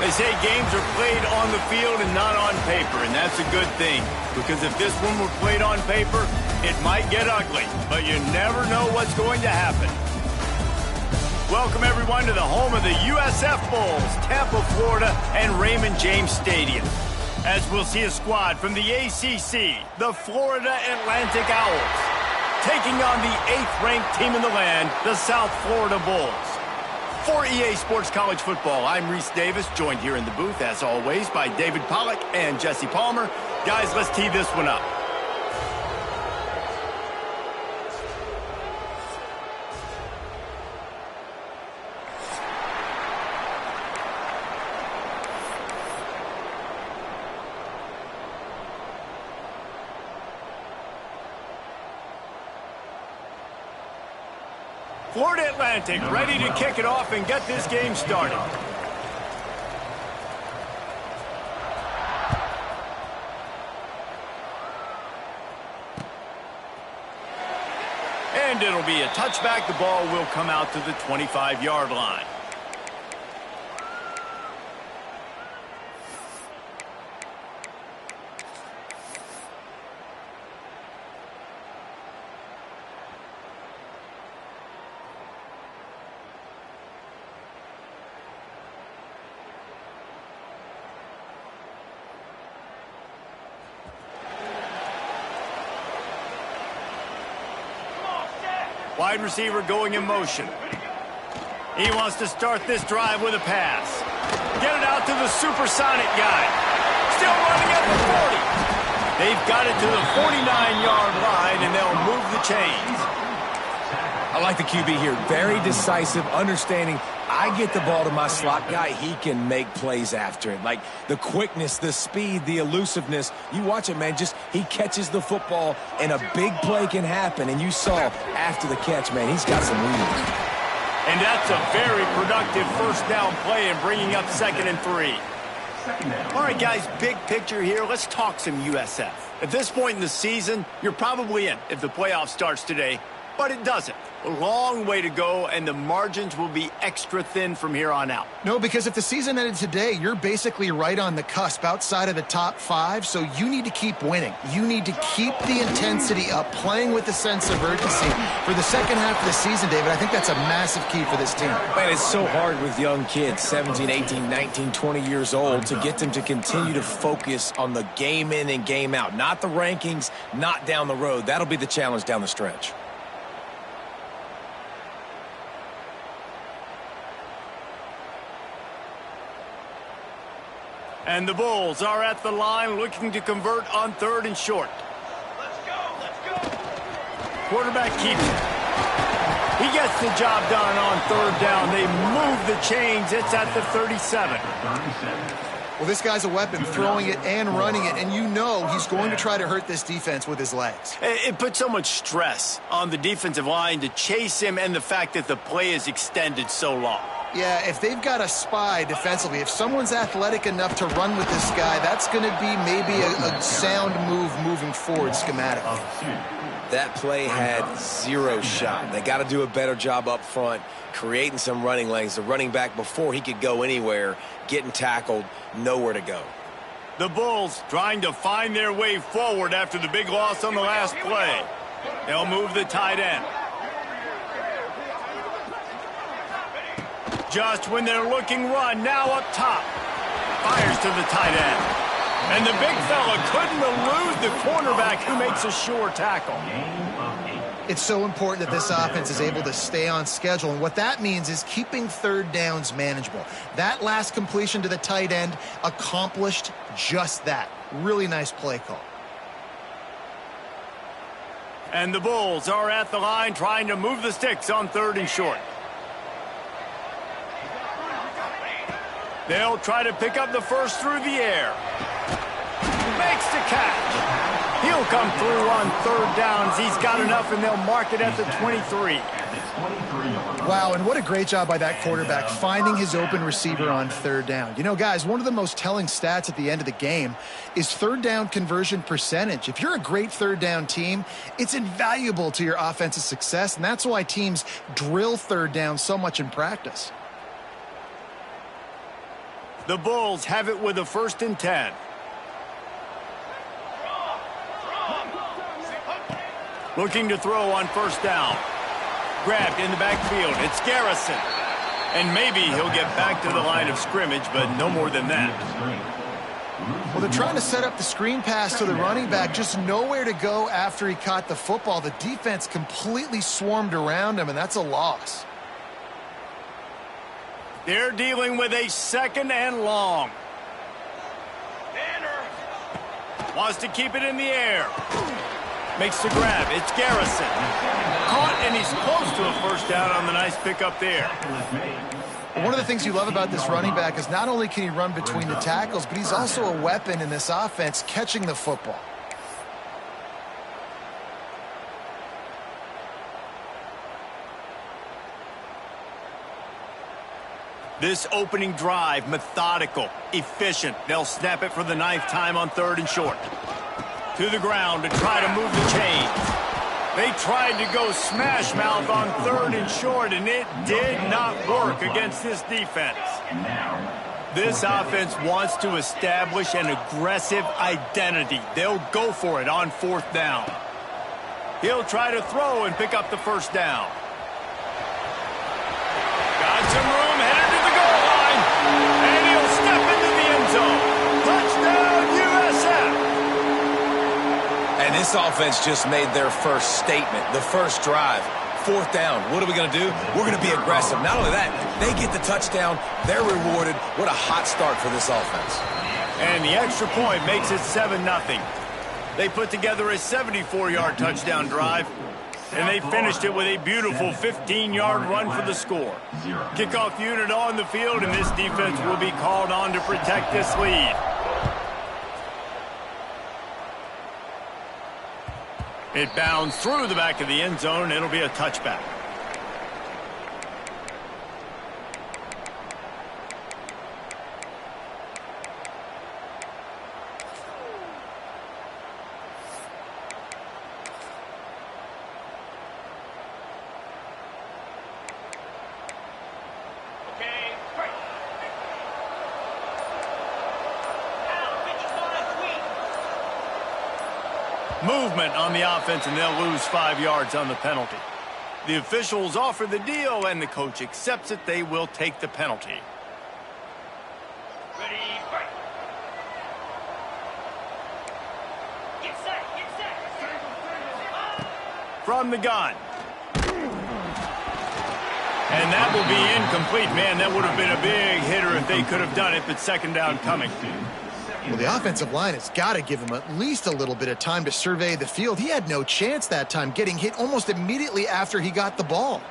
They say games are played on the field and not on paper, and that's a good thing. Because if this one were played on paper, it might get ugly, but you never know what's going to happen. Welcome, everyone, to the home of the USF Bulls, Tampa, Florida, and Raymond James Stadium. As we'll see a squad from the ACC, the Florida Atlantic Owls, taking on the 8th-ranked team in the land, the South Florida Bulls. For EA Sports College Football, I'm Reese Davis, joined here in the booth, as always, by David Pollack and Jesse Palmer. Guys, let's tee this one up. Florida Atlantic ready to kick it off and get this game started. And it'll be a touchback. The ball will come out to the 25-yard line. Wide receiver going in motion. He wants to start this drive with a pass. Get it out to the supersonic guy. Still running at the 40. They've got it to the 49-yard line, and they'll move the chains. I like the QB here. Very decisive, understanding I get the ball to my slot guy, he can make plays after it. Like the quickness, the speed, the elusiveness. You watch it, man. Just he catches the football, and a big play can happen. And you saw after the catch, man, he's got some wheels. And that's a very productive first down play and bringing up 2nd and 3. All right, guys, big picture here. Let's talk some USF. At this point in the season, you're probably in if the playoff starts today, but it doesn't. A long way to go, and the margins will be extra thin from here on out. No, because if the season ended today, you're basically right on the cusp outside of the top 5, so you need to keep winning. You need to keep the intensity up, playing with a sense of urgency. For the second half of the season, David, I think that's a massive key for this team. Man, it's so hard with young kids, 17, 18, 19, 20 years old, to get them to continue to focus on the game in and game out. Not the rankings, not down the road. That'll be the challenge down the stretch. And the Bulls are at the line looking to convert on 3rd and short. Let's go. Quarterback keeps it. He gets the job done on 3rd down. They move the chains. It's at the 37. Well, this guy's a weapon, throwing it and running it, and you know he's going to try to hurt this defense with his legs. It puts so much stress on the defensive line to chase him, and the fact that the play is extended so long. Yeah, if they've got a spy defensively, if someone's athletic enough to run with this guy, that's going to be maybe a sound move moving forward schematically. That play had 0 shot. They got to do a better job up front, creating some running lanes. The running back, before he could go anywhere, getting tackled, nowhere to go. The Bulls trying to find their way forward after the big loss on the last play. They'll move the tight end. Just when they're looking run, now up top. Fires to the tight end. And the big fella couldn't elude the cornerback who makes a sure tackle. It's so important that this offense is able to stay on schedule, and what that means is keeping 3rd downs manageable. That last completion to the tight end accomplished just that. Really nice play call. And the Bulls are at the line trying to move the sticks on 3rd and short. They'll try to pick up the first through the air. Makes the catch. He'll come through on 3rd downs. He's got enough, and they'll mark it at the 23. Wow, and what a great job by that quarterback, finding his open receiver on 3rd down. You know, guys, one of the most telling stats at the end of the game is 3rd down conversion percentage. If you're a great 3rd down team, it's invaluable to your offensive success, and that's why teams drill 3rd down so much in practice. The Bulls have it with a 1st and 10. Looking to throw on 1st down. Grabbed in the backfield. It's Garrison. And maybe he'll get back to the line of scrimmage, but no more than that. Well, they're trying to set up the screen pass to the running back. Just nowhere to go after he caught the football. The defense completely swarmed around him, and that's a loss. They're dealing with a 2nd and long. Wants to keep it in the air. Makes the grab. It's Garrison. Caught, and he's close to a 1st down on the nice pickup there. One of the things you love about this running back is not only can he run between the tackles, but he's also a weapon in this offense catching the football. This opening drive, methodical, efficient. They'll snap it for the 9th time on 3rd and short. To the ground to try to move the chains. They tried to go smash mouth on 3rd and short, and it did not work against this defense. This offense wants to establish an aggressive identity. They'll go for it on 4th down. He'll try to throw and pick up the 1st down. Got some room, headed to the goal line, and he'll step into the end zone. Touchdown, USF! And this offense just made their first statement, the first drive. 4th down. What are we going to do? We're going to be aggressive. Not only that, they get the touchdown. They're rewarded. What a hot start for this offense. And the extra point makes it 7-0. They put together a 74-yard touchdown drive, and they finished it with a beautiful 15-yard run for the score. Kickoff unit on the field, and this defense will be called on to protect this lead. It bounds through the back of the end zone. It'll be a touchback. Movement on the offense, and they'll lose 5 yards on the penalty. The officials offer the deal, and the coach accepts it. They will take the penalty. Ready, fight. Get set, get set. From the gun. And that will be incomplete. Man, that would have been a big hitter if they could have done it, but 2nd down coming. Well, the offensive line has got to give him at least a little bit of time to survey the field. He had no chance that time, getting hit almost immediately after he got the ball.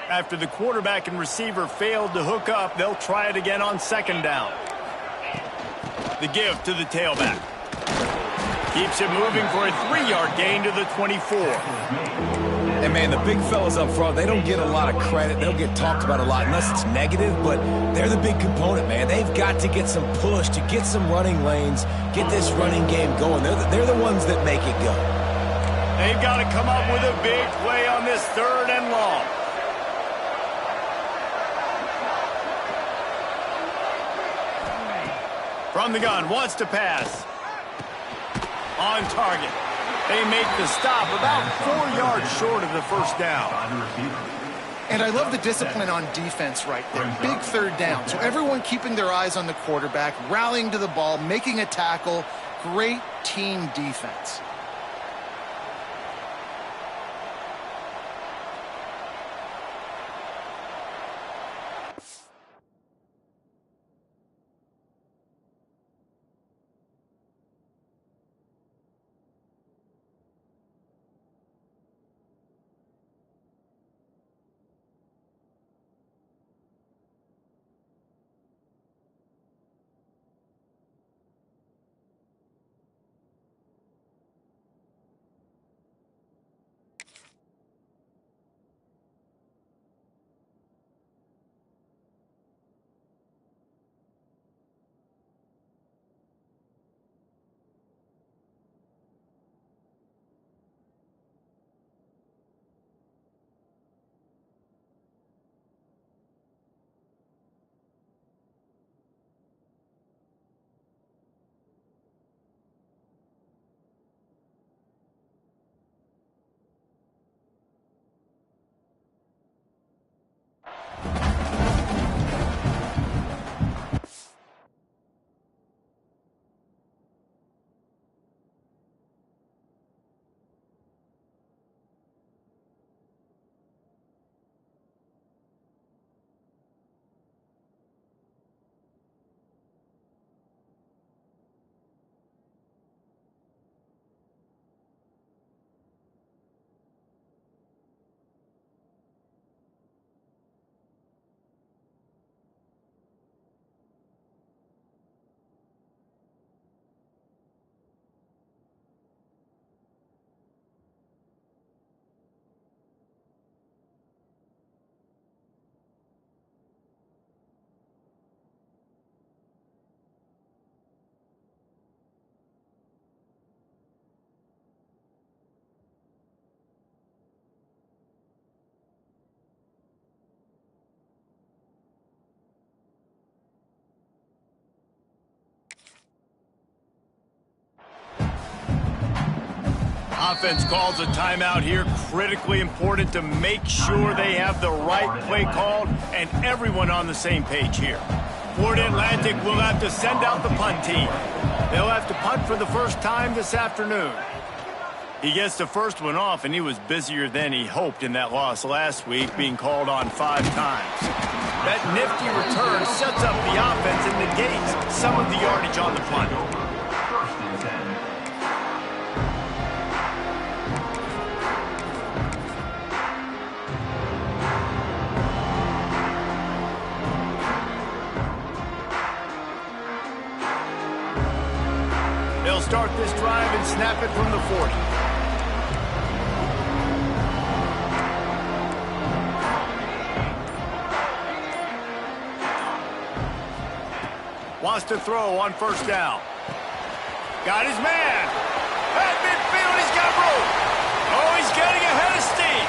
After the quarterback and receiver failed to hook up, they'll try it again on 2nd down. The give to the tailback. Keeps it moving for a 3-yard gain to the 24. And, man, the big fellas up front, they don't get a lot of credit. They'll get talked about a lot unless it's negative, but they're the big component, man. They've got to get some push, to get some running lanes, get this running game going. They're the ones that make it go. They've got to come up with a big play on this 3rd and long. From the gun, wants to pass. On target. They make the stop about 4 yards short of the 1st down. And I love the discipline on defense right there. Big 3rd down. So everyone keeping their eyes on the quarterback, rallying to the ball, making a tackle. Great team defense. Offense calls a timeout here. Critically important to make sure they have the right play called and everyone on the same page here. Florida Atlantic will have to send out the punt team. They'll have to punt for the first time this afternoon. He gets the first one off, and he was busier than he hoped in that loss last week, being called on 5 times. That nifty return sets up the offense and negates some of the yardage on the punt. They'll start this drive and snap it from the 40. Wants to throw on first down. Got his man. At midfield, he's got room. Oh, he's getting ahead of steam.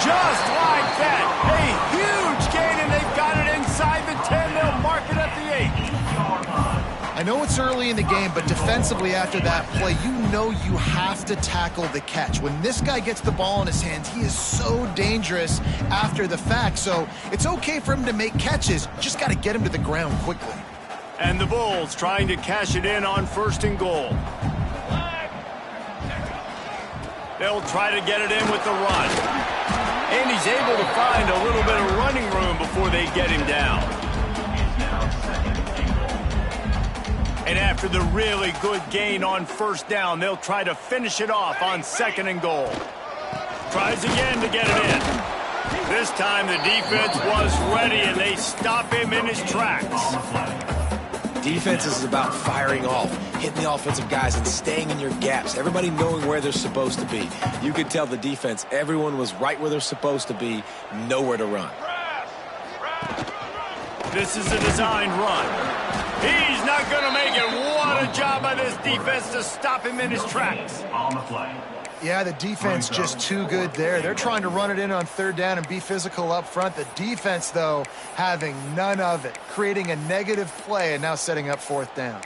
Just like that. A huge gain, and they've got it inside the 10. They'll mark it at the 8. I know it's early in the game, but defensively after that play, you know you have to tackle the catch. When this guy gets the ball in his hands, he is so dangerous after the fact. So it's okay for him to make catches. Just got to get him to the ground quickly. And the Bulls trying to cash it in on 1st and goal. They'll try to get it in with the run. And he's able to find a little bit of running room before they get him down. And after the really good gain on 1st down, they'll try to finish it off on 2nd and goal. Tries again to get it in. This time the defense was ready, and they stop him in his tracks. Defense is about firing off, hitting the offensive guys and staying in your gaps. Everybody knowing where they're supposed to be. You could tell the defense, everyone was right where they're supposed to be, nowhere to run. This is a designed run. He's not going to make it. What a job by this defense to stop him in his tracks. On the play. Yeah, the defense just too good there. They're trying to run it in on 3rd down and be physical up front. The defense, though, having none of it, creating a negative play and now setting up 4th down.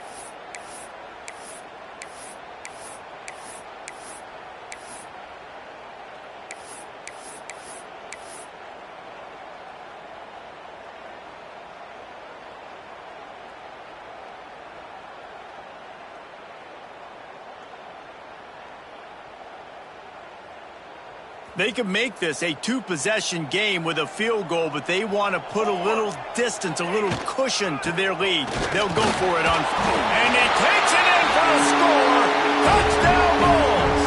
They can make this a 2-possession game with a field goal, but they want to put a little distance, a little cushion to their lead. They'll go for it on... And he takes it in for the score! Touchdown, Bulls!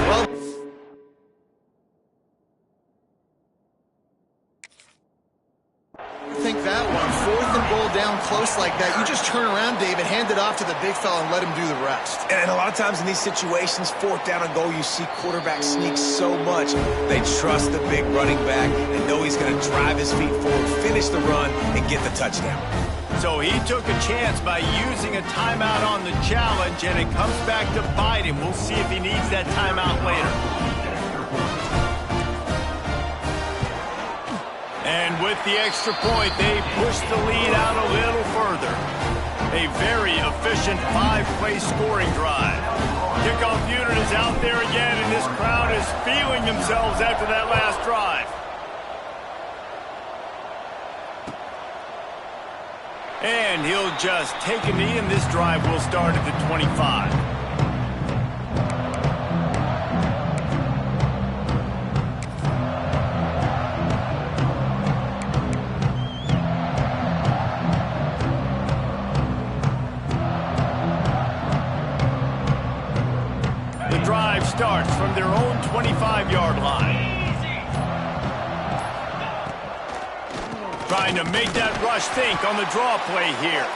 Well... I think that one, 4th and goal down close like that, you just turn around, David, hand it off to the big fella and let him do the rest. And a lot of times in these situations, 4th down and goal, you see quarterbacks sneak so much. They trust the big running back and know he's going to drive his feet forward, finish the run, and get the touchdown. So he took a chance by using a timeout on the challenge, and it comes back to bite him. We'll see if he needs that timeout later. And with the extra point, they push the lead out a little further. A very efficient 5-play scoring drive. Kickoff unit is out there again, and this crowd is feeling themselves after that last drive. And he'll just take a knee, and this drive will start at the 25. Drive starts from their own 25-yard line. Trying to make that rush think on the draw play here.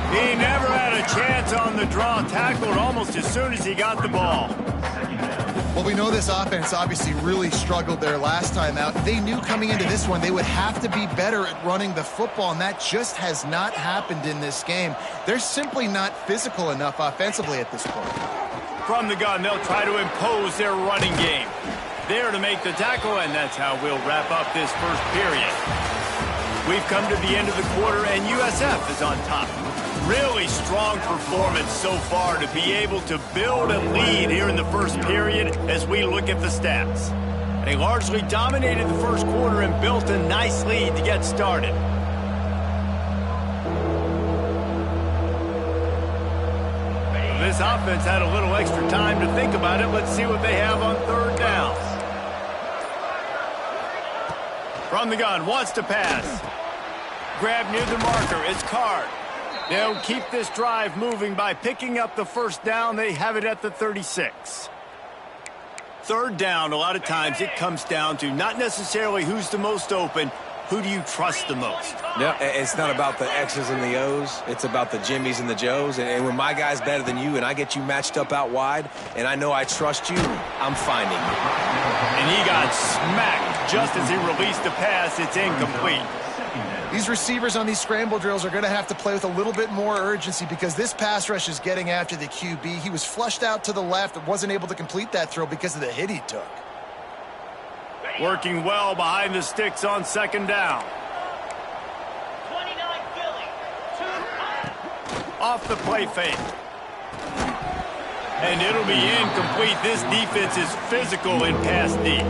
He never had a chance on the draw, tackled almost as soon as he got the ball. Well, we know this offense obviously really struggled there last time out. They knew coming into this one they would have to be better at running the football, and that just has not happened in this game. They're simply not physical enough offensively at this point. From the gun, they'll try to impose their running game. There to make the tackle, and that's how we'll wrap up this first period. We've come to the end of the quarter, and USF is on top. Really strong performance so far to be able to build a lead here in the first period as we look at the stats. They largely dominated the first quarter and built a nice lead to get started. This offense had a little extra time to think about it. Let's see what they have on third down. From the gun, wants to pass. Grab near the marker, it's Card. They'll keep this drive moving by picking up the first down. They have it at the 36. Third down, a lot of times it comes down to not necessarily who's the most open, who do you trust the most? Yeah, it's not about the X's and the O's. It's about the Jimmies and the Joes. And when my guy's better than you and I get you matched up out wide and I know I trust you, I'm finding you. And he got smacked just as he released the pass. It's incomplete. These receivers on these scramble drills are going to have to play with a little bit more urgency because this pass rush is getting after the QB. He was flushed out to the left and wasn't able to complete that throw because of the hit he took. Working well behind the sticks on second down. 29 Philly. Off the play fake. And it'll be incomplete. This defense is physical in pass deep.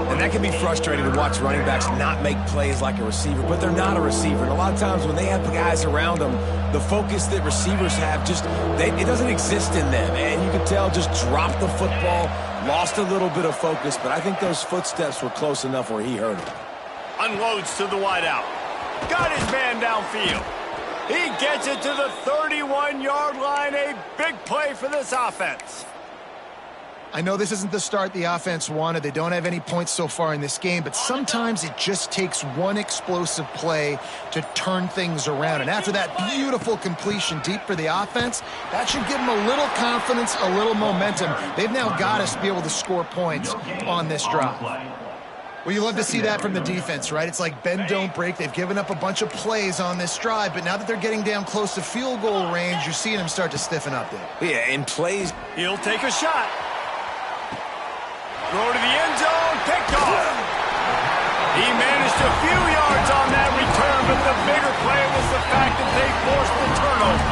And that can be frustrating to watch running backs not make plays like a receiver, but they're not a receiver. And a lot of times when they have guys around them, the focus that receivers have it doesn't exist in them. And you can tell just dropped the football, lost a little bit of focus, but I think those footsteps were close enough where he heard it. Unloads to the wideout. Got his man downfield. He gets it to the 31-yard line. A big play for this offense. I know this isn't the start the offense wanted. They don't have any points so far in this game, but sometimes it just takes one explosive play to turn things around. And after that beautiful completion deep for the offense, that should give them a little confidence, a little momentum. They've now got us to be able to score points on this drive. Well, you love to see that from the defense, right? It's like bend, don't break. They've given up a bunch of plays on this drive, but now that they're getting down close to field goal range, you're seeing them start to stiffen up there. Yeah, in plays. He'll take a shot. Throw to the end zone, picked off. He managed a few yards on that return, but the bigger play was the fact that they forced the turnover.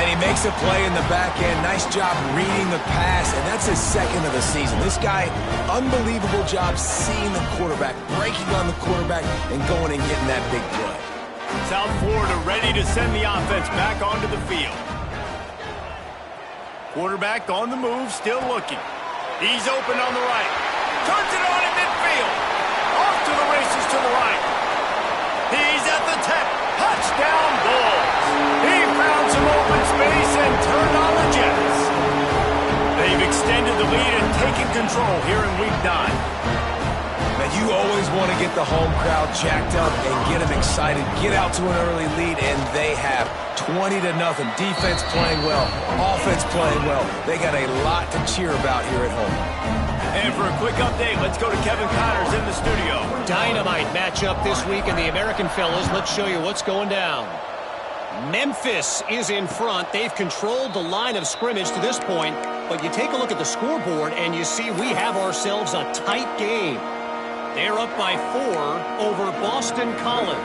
And he makes a play in the back end. Nice job reading the pass, and that's his second of the season. This guy, unbelievable job seeing the quarterback, breaking on the quarterback, and going and getting that big play. South Florida ready to send the offense back onto the field. Quarterback on the move, still looking. He's open on the right. Turns it on in midfield. Off to the races to the right. He's at the 10. Touchdown Bulls. He found some open space and turned on the Jets. They've extended the lead and taken control here in Week 9. Now, you always want to get the home crowd jacked up and get them excited. Get out to an early lead, and they have 20-0. Defense playing well, offense playing well. They got a lot to cheer about here at home. And for a quick update, let's go to Kevin Connors in the studio. Dynamite matchup this week in the American fellas. Let's show you what's going down. Memphis is in front. They've controlled the line of scrimmage to this point, but you take a look at the scoreboard and you see we have ourselves a tight game. They're up by 4 over Boston College.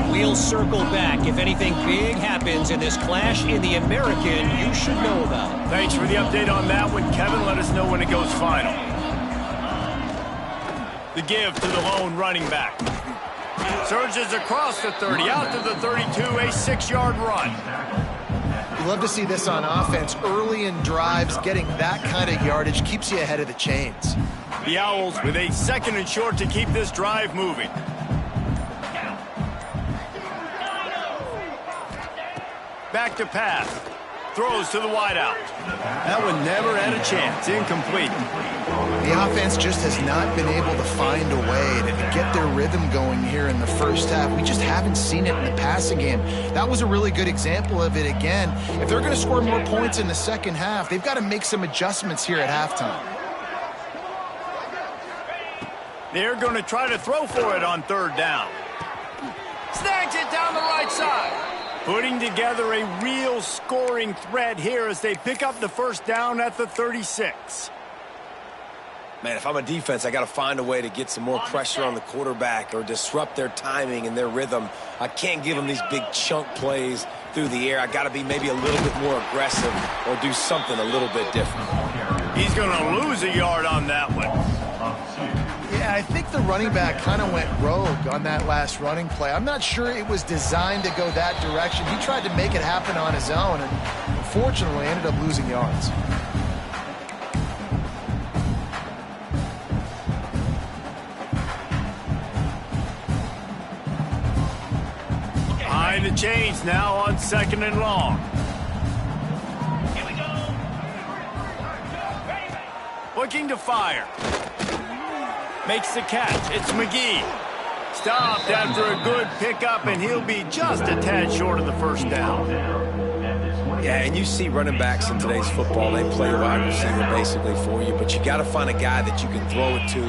We'll circle back if anything big happens in this clash in the American you should know about. Thanks for the update on that one, Kevin. Let us know when it goes final. The give to the lone running back. Surges across the 30, out to the 32, a 6-yard run. You love to see this on offense. Early in drives, getting that kind of yardage keeps you ahead of the chains. The Owls with a 2nd and short to keep this drive moving. Back to pass. Throws to the wideout. That one never had a chance. Incomplete. The offense just has not been able to find a way to get their rhythm going here in the first half. We just haven't seen it in the passing game. That was a really good example of it again. If they're going to score more points in the second half, they've got to make some adjustments here at halftime. They're going to try to throw for it on third down. Snags it down the right side. Putting together a real scoring threat here as they pick up the first down at the 36. Man, if I'm a defense, I got to find a way to get some more pressure on the quarterback or disrupt their timing and their rhythm. I can't give them these big chunk plays through the air. I got to be maybe a little bit more aggressive or do something a little bit different. He's going to lose a yard on that one. Yeah, I think the running back kind of went rogue on that last running play. I'm not sure it was designed to go that direction. He tried to make it happen on his own and unfortunately ended up losing yards. Behind the chains now on 2nd and long. Here we go. Looking to fire. Makes the catch. It's McGee. Stopped after a good pickup, and he'll be just a tad short of the first down. Yeah, and you see running backs in today's football, they play wide receiver basically for you, but you got to find a guy that you can throw it to,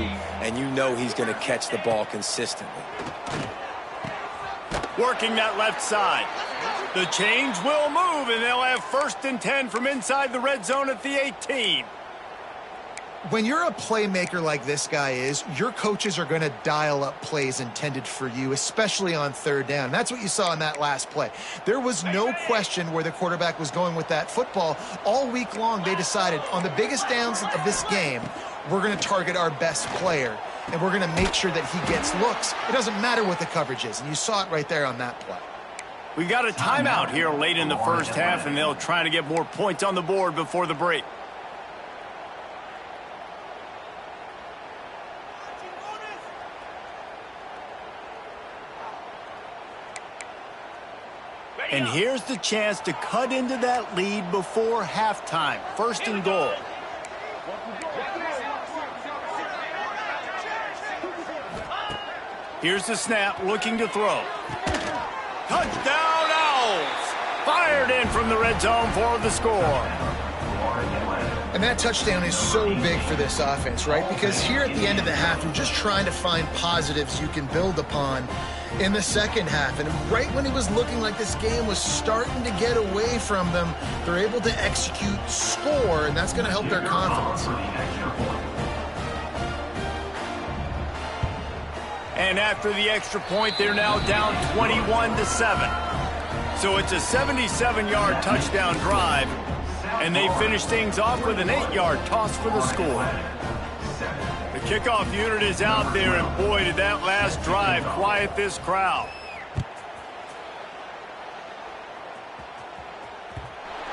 and you know he's going to catch the ball consistently. Working that left side. The change will move, and they'll have 1st and 10 from inside the red zone at the 18. When you're a playmaker like this guy is, your coaches are going to dial up plays intended for you, especially on 3rd down. That's what you saw in that last play. There was no question where the quarterback was going with that football. All week long, they decided on the biggest downs of this game, we're going to target our best player, and we're going to make sure that he gets looks. It doesn't matter what the coverage is, and you saw it right there on that play. We got a timeout here late in the first half, and they'll try to get more points on the board before the break. And here's the chance to cut into that lead before halftime. 1st and goal. Here's the snap, looking to throw. Touchdown Owls! Fired in from the red zone for the score. And that touchdown is so big for this offense, right? Because here at the end of the half, you're just trying to find positives you can build upon in the second half. And right when it was looking like this game was starting to get away from them, they're able to execute, score, and that's going to help their confidence. And after the extra point, they're now down 21-7. So it's a 77-yard touchdown drive, and they finish things off with an 8-yard toss for the score. The kickoff unit is out there, and boy, did that last drive quiet this crowd.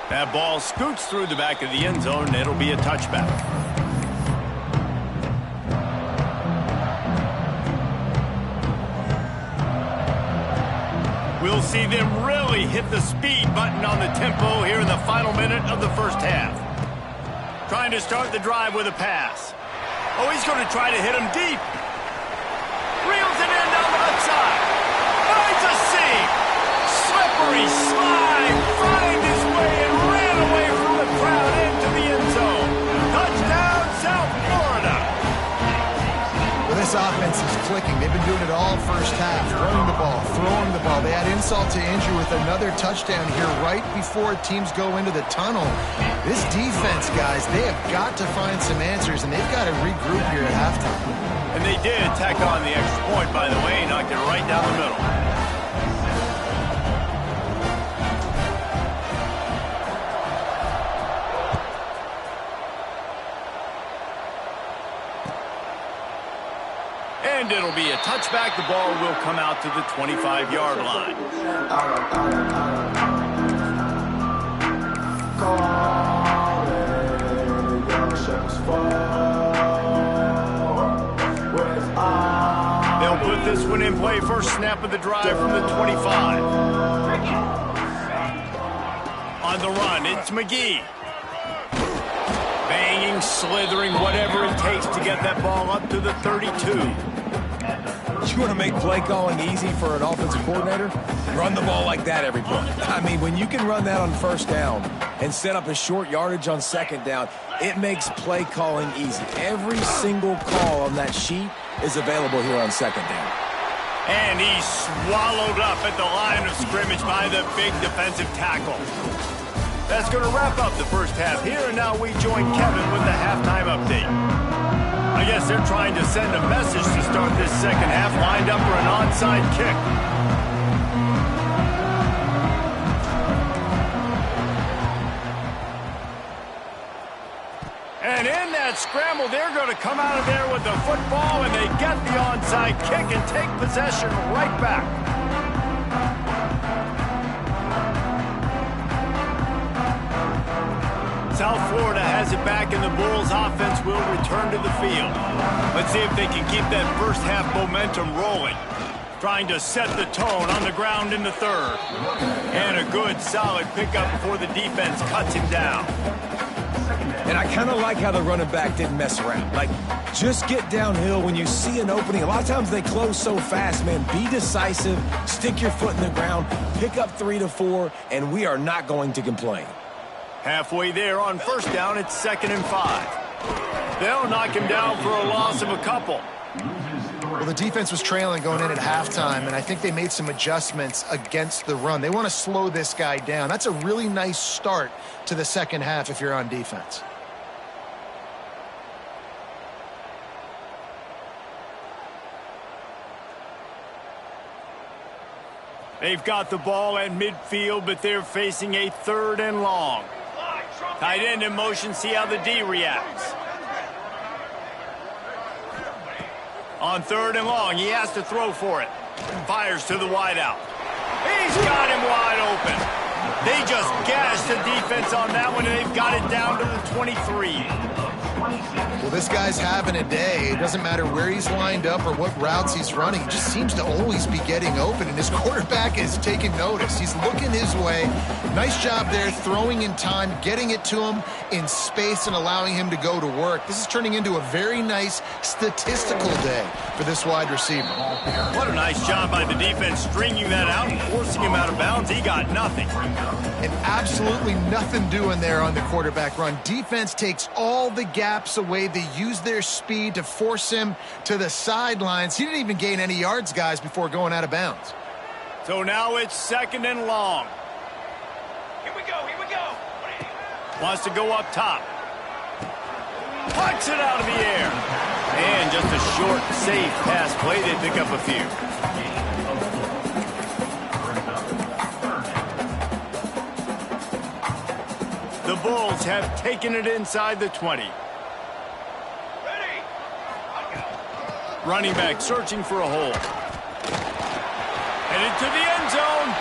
That ball scoots through the back of the end zone, and it'll be a touchback. We'll see them really hit the speed button on the tempo here in the final minute of the first half. Trying to start the drive with a pass. Oh, he's going to try to hit him deep. Reels it in down the left side. Finds a seam. Slippery slide. Find his way and ran away from the crowd into the end zone. Touchdown, South Florida. Well, this offense is clicking. They've been doing it all first half. Running the ball, throwing the ball. They add insult to injury with another touchdown here right before teams go into the tunnel. This defense, guys, they have got to find some answers, and they've got to regroup here at halftime. And they did tack on the extra point, by the way, knocked it right down the middle. And it'll be a touchback. The ball will come out to the 25-yard line. They'll put this one in play. First snap of the drive from the 25. On the run, it's McGee. Banging, slithering, whatever it takes to get that ball up to the 32. You want to make play calling easy for an offensive coordinator? Run the ball like that every play. I mean, when you can run that on first down and set up a short yardage on second down, it makes play calling easy. Every single call on that sheet is available here on second down. And he's swallowed up at the line of scrimmage by the big defensive tackle. That's going to wrap up the first half here, and now we join Kevin with the halftime update. I guess they're trying to send a message to start this second half, lined up for an onside kick. And in that scramble, they're going to come out of there with the football, and they get the onside kick and take possession right back. South Florida has it back, and the Bulls offense will return to the field. Let's see if they can keep that first half momentum rolling. Trying to set the tone on the ground in the third. And a good, solid pickup before the defense cuts him down. And I kind of like how the running back didn't mess around. Like, just get downhill when you see an opening. A lot of times they close so fast, man. Be decisive, stick your foot in the ground, pick up 3 to 4, and we are not going to complain. Halfway there on first down, it's 2nd and 5. They'll knock him down for a loss of a couple. Well, the defense was trailing going in at halftime, and I think they made some adjustments against the run. They want to slow this guy down. That's a really nice start to the second half if you're on defense. They've got the ball at midfield, but they're facing a 3rd and long. Tight end in motion, see how the D reacts. On 3rd and long, he has to throw for it. Fires to the wideout. He's got him wide open. They just gashed the defense on that one, and they've got it down to the 23. Well, this guy's having a day. It doesn't matter where he's lined up or what routes he's running. He just seems to always be getting open, and his quarterback is taking notice. He's looking his way. Nice job there, throwing in time, getting it to him in space and allowing him to go to work. This is turning into a very nice statistical day for this wide receiver. What a nice job by the defense stringing that out and forcing him out of bounds. He got nothing. And absolutely nothing doing there on the quarterback run. Defense takes all the gaps away. They use their speed to force him to the sidelines. He didn't even gain any yards, guys, before going out of bounds. So now it's 2nd and long. Here we go, here we go. Wants to go up top. Pucks it out of the air. And just a short, safe pass play. They pick up a few. The Bulls have taken it inside the 20. Ready? Running back searching for a hole. Headed to the end zone.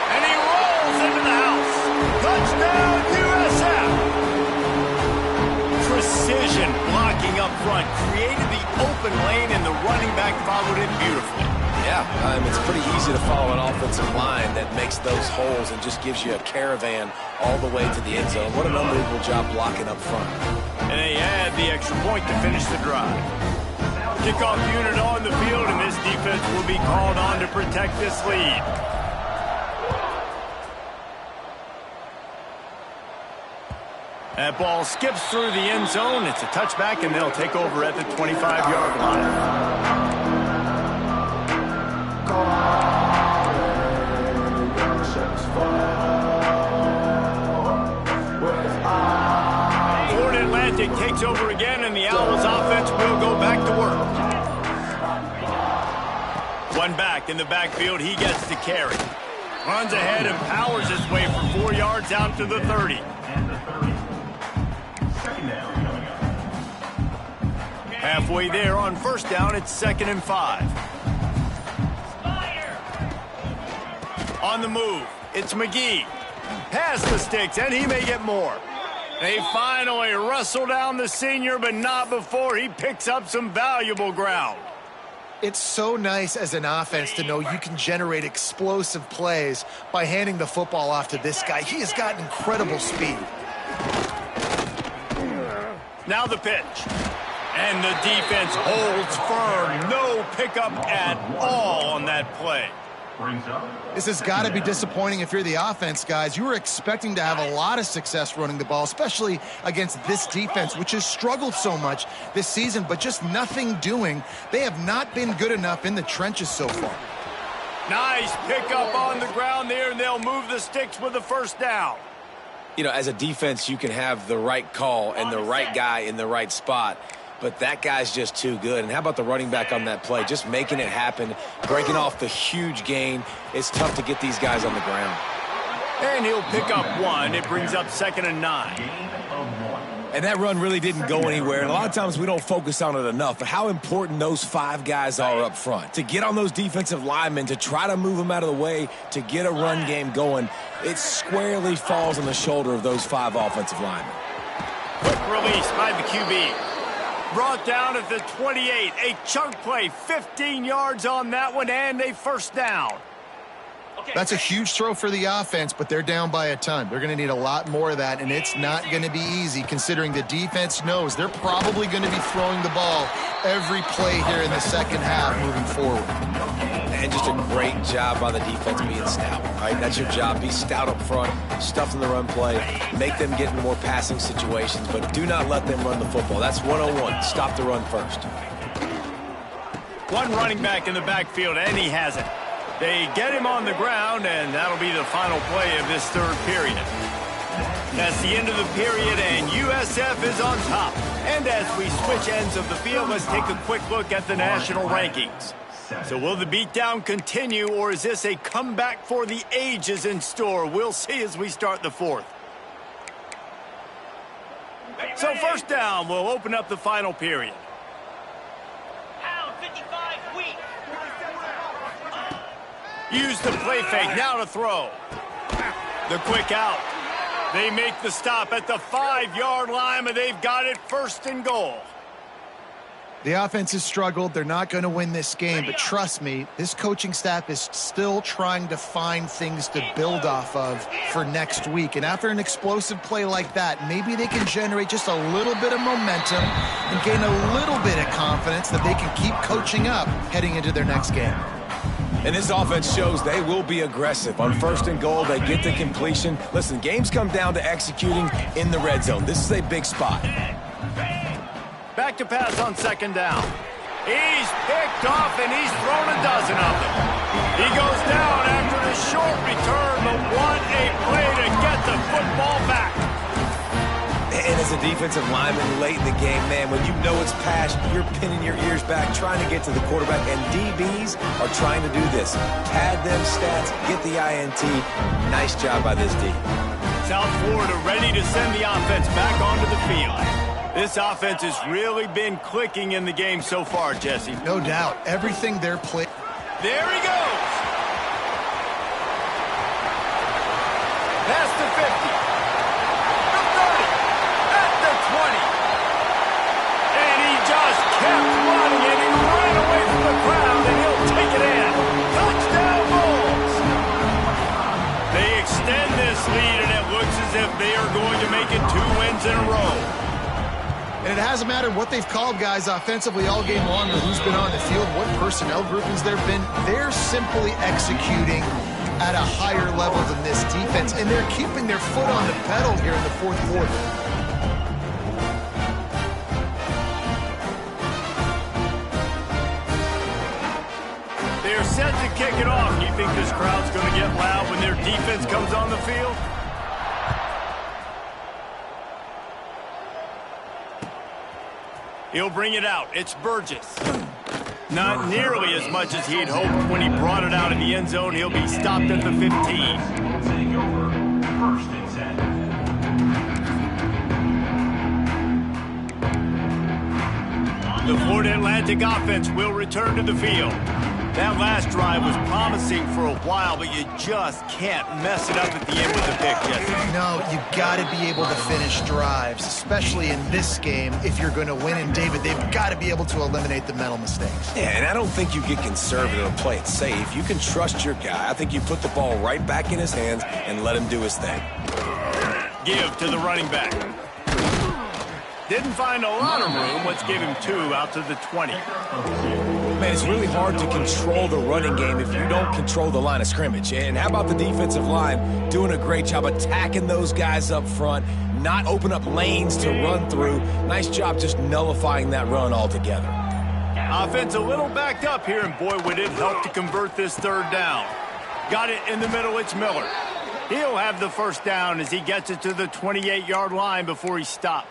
And he rolls into the house. Touchdown, USF. Precision blocking up front. Created the open lane, and the running back followed it beautifully. Yeah, it's pretty easy to follow an offensive line that makes those holes and just gives you a caravan all the way to the end zone. What an unbelievable job blocking up front. And they add the extra point to finish the drive. Kickoff unit on the field, and this defense will be called on to protect this lead. That ball skips through the end zone. It's a touchback, and they'll take over at the 25-yard line. Florida Atlantic takes over again, and the Owls offense will go back to work. One back in the backfield, he gets to carry. Runs ahead and powers his way for 4 yards out to the 30. Halfway there on first down, it's 2nd and 5. On the move, it's McGee. Past the sticks, and he may get more. They finally wrestle down the senior, but not before he picks up some valuable ground. It's so nice as an offense to know you can generate explosive plays by handing the football off to this guy. He has got incredible speed. Now the pitch. And the defense holds firm. No pickup at all on that play. This has got to be disappointing if you're the offense, guys. You were expecting to have a lot of success running the ball, especially against this defense, which has struggled so much this season, but just nothing doing. They have not been good enough in the trenches so far. Nice pickup on the ground there, and they'll move the sticks with the first down. You know, as a defense, you can have the right call and the right guy in the right spot. but that guy's just too good. And how about the running back on that play? Just making it happen, breaking off the huge gain. It's tough to get these guys on the ground. And he'll pick up 1. It brings up 2nd and 9. And that run really didn't go anywhere. And a lot of times we don't focus on it enough. But how important those 5 guys are up front. To get on those defensive linemen, to try to move them out of the way, to get a run game going, it squarely falls on the shoulder of those 5 offensive linemen. Quick release by the QB. Brought down at the 28. A chunk play, 15 yards on that one, and a first down. That's a huge throw for the offense, but they're down by a ton. They're going to need a lot more of that, and it's not going to be easy considering the defense knows they're probably going to be throwing the ball every play here in the second half moving forward. And just a great job by the defense being stout. All right, that's your job. Be stout up front, stuff in the run play, make them get in more passing situations, but do not let them run the football. That's 101. Stop the run first. 1 running back in the backfield, and he has it. They get him on the ground, and that'll be the final play of this 3rd period. That's the end of the period, and USF is on top. And as we switch ends of the field, let's take a quick look at the national rankings. So will the beatdown continue, or is this a comeback for the ages in store? We'll see as we start the 4th. So first down, we'll open up the final period. Use the play fake, now to throw. The quick out. They make the stop at the 5-yard line, and they've got it 1st and goal. The offense has struggled. They're not going to win this game, but trust me, this coaching staff is still trying to find things to build off of for next week. And after an explosive play like that, maybe they can generate just a little bit of momentum and gain a little bit of confidence that they can keep coaching up heading into their next game. And this offense shows they will be aggressive. On 1st and goal, they get the completion. Listen, games come down to executing in the red zone. This is a big spot. Back to pass on 2nd down. He's picked off, and he's thrown a dozen of them. He goes down after the short return, but what a play to get the football back. And as a defensive lineman late in the game, man, when you know it's passed, you're pinning your ears back, trying to get to the quarterback, and DBs are trying to do this. Pad them stats, get the INT. Nice job by this D. South Florida ready to send the offense back onto the field. This offense has really been clicking in the game so far, Jesse. No doubt. Everything they're playing. There he goes. Past the 50. The 30. At the 20. And he just kept running, and he ran away from the crowd, and he'll take it in. Touchdown Bulls. They extend this lead, and it looks as if they are going to make it 2 wins in a row. And it hasn't mattered what they've called guys offensively all game long or who's been on the field, what personnel groupings there have been. They're simply executing at a higher level than this defense, and they're keeping their foot on the pedal here in the 4th quarter. They're set to kick it off. Do you think this crowd's going to get loud when their defense comes on the field? He'll bring it out. It's Burgess. Not nearly as much as he'd hoped when he brought it out in the end zone. He'll be stopped at the 15. The Florida Atlantic offense will return to the field. That last drive was promising for a while, but you just can't mess it up at the end with the pick, Jesse. No, you got to be able to finish drives, especially in this game if you're going to win. And, David, they've got to be able to eliminate the mental mistakes. Yeah, and I don't think you get conservative or play it safe. You can trust your guy. I think you put the ball right back in his hands and let him do his thing. Give to the running back. Didn't find a lot of room. Let's give him 2 out to the 20. Man, it's really hard to control the running game if you don't control the line of scrimmage. And how about the defensive line doing a great job attacking those guys up front, not open up lanes to run through. Nice job just nullifying that run altogether. Offense a little backed up here, and boy, would it help to convert this 3rd down. Got it in the middle, it's Miller. He'll have the first down as he gets it to the 28-yard line before he's stopped.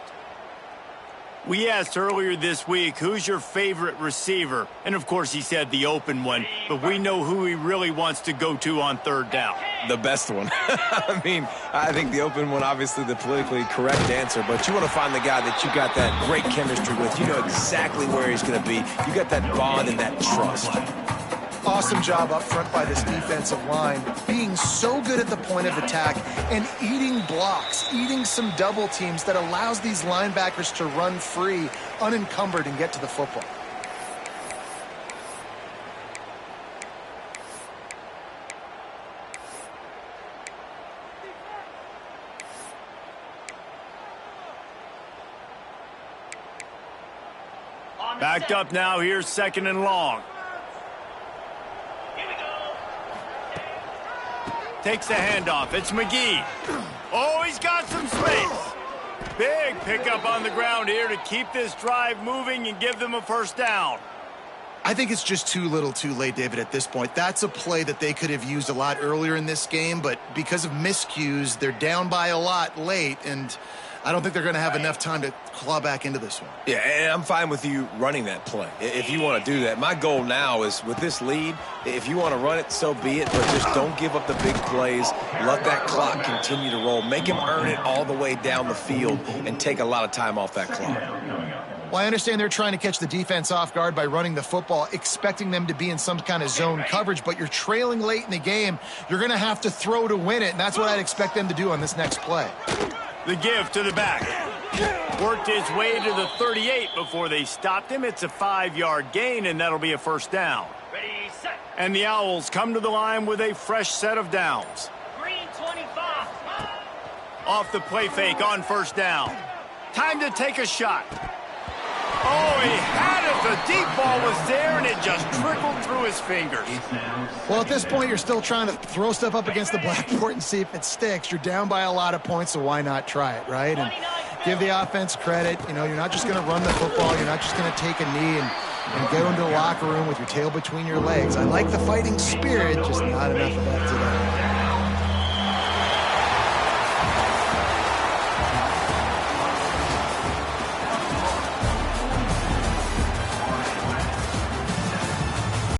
We asked earlier this week, who's your favorite receiver? And, of course, he said the open one. But we know who he really wants to go to on third down. The best one. I mean, I think the open one, obviously the politically correct answer, but you want to find the guy that you got that great chemistry with. You know exactly where he's going to be. You got that bond and that trust. Awesome job up front by this defensive line, being so good at the point of attack and eating blocks, eating some double teams that allows these linebackers to run free, unencumbered, and get to the football. Backed up now, here's 2nd and long. Takes the handoff. It's McGee. Oh, he's got some space. Big pickup on the ground here to keep this drive moving and give them a first down. I think it's just too little too late, David, at this point. That's a play that they could have used a lot earlier in this game, but because of miscues, they're down by a lot late, and I don't think they're going to have enough time to claw back into this one. Yeah, and I'm fine with you running that play if you want to do that. My goal now is with this lead, if you want to run it, so be it, but just don't give up the big plays. Let that clock continue to roll. Make him earn it all the way down the field and take a lot of time off that clock. Well, I understand they're trying to catch the defense off guard by running the football, expecting them to be in some kind of zone coverage, but you're trailing late in the game. You're going to have to throw to win it, and that's what I'd expect them to do on this next play. The give to the back. Worked his way to the 38 before they stopped him. It's a 5-yard gain, and that'll be a first down. Ready, set. And the Owls come to the line with a fresh set of downs. Green 25. Off the play fake on first down. Time to take a shot. Oh, he had it. The deep ball was there, and it just trickled through his fingers. Well, at this point, you're still trying to throw stuff up against the blackboard and see if it sticks. You're down by a lot of points, so why not try it, right? And give the offense credit. You know, you're not just going to run the football. You're not just going to take a knee and go into the locker room with your tail between your legs. I like the fighting spirit, just not enough of that today.